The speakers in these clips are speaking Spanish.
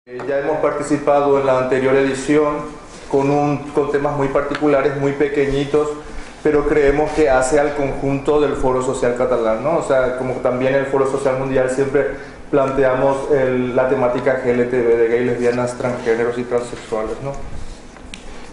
Ya hemos participado en la anterior edición con temas muy particulares, muy pequeñitos, pero creemos que hace al conjunto del Foro Social Catalán, ¿no? O sea, como también el Foro Social Mundial siempre planteamos la temática GLTB, de gay, lesbianas, transgéneros y transexuales, ¿no?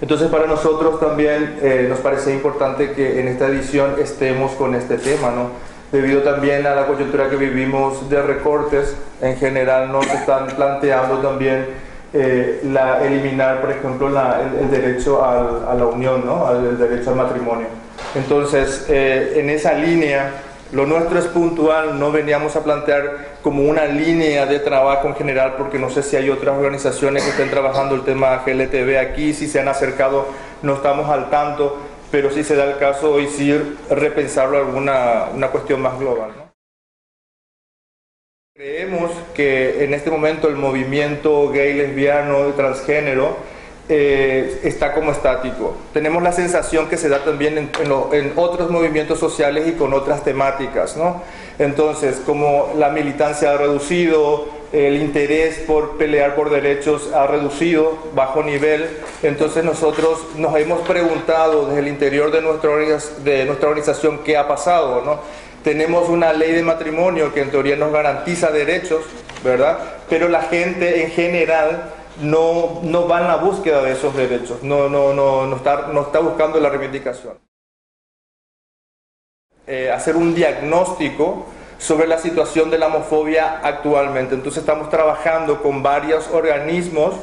Entonces para nosotros también nos parece importante que en esta edición estemos con este tema, ¿no? Debido también a la coyuntura que vivimos de recortes, en general nos están planteando también eliminar, por ejemplo, el derecho a la unión, ¿no? El derecho al matrimonio. Entonces, en esa línea, lo nuestro es puntual, no veníamos a plantear como una línea de trabajo en general, porque no sé si hay otras organizaciones que estén trabajando el tema GLTB aquí, si se han acercado, no estamos al tanto, pero si se da el caso hoy sí repensarlo alguna una cuestión más global, ¿no? Creemos que en este momento el movimiento gay, lesbiano y transgénero está como estático. Tenemos la sensación que se da también en otros movimientos sociales y con otras temáticas, ¿no? Entonces, como la militancia ha reducido, el interés por pelear por derechos ha reducido, bajo nivel, entonces nosotros nos hemos preguntado desde el interior de nuestra organización qué ha pasado, ¿no? Tenemos una ley de matrimonio que en teoría nos garantiza derechos, ¿verdad? Pero la gente en general no va en la búsqueda de esos derechos, no está buscando la reivindicación. Hacer un diagnóstico sobre la situación de la homofobia actualmente. Entonces estamos trabajando con varios organismos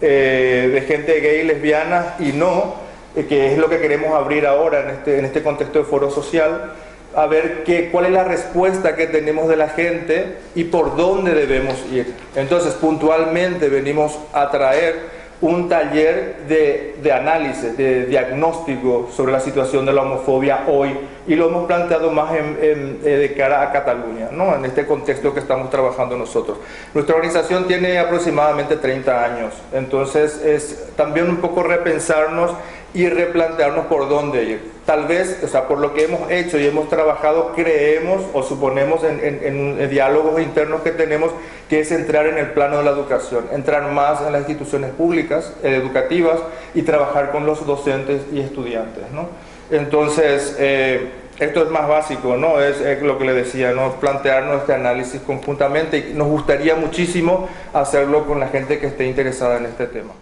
de gente gay, lesbiana y no, que es lo que queremos abrir ahora en este contexto de foro social, a ver cuál es la respuesta que tenemos de la gente y por dónde debemos ir. Entonces, puntualmente venimos a traer un taller de análisis, de diagnóstico sobre la situación de la homofobia hoy, y lo hemos planteado más de cara a Cataluña, ¿no? En este contexto que estamos trabajando nosotros. Nuestra organización tiene aproximadamente 30 años, entonces es también un poco repensarnos y replantearnos por dónde ir. Tal vez, o sea, por lo que hemos hecho y hemos trabajado, creemos o suponemos en diálogos internos que tenemos, que es entrar en el plano de la educación, entrar más en las instituciones públicas, educativas, y trabajar con los docentes y estudiantes, ¿no? Entonces, esto es más básico, ¿no? Es lo que le decía, ¿no? Plantearnos este análisis conjuntamente, y nos gustaría muchísimo hacerlo con la gente que esté interesada en este tema.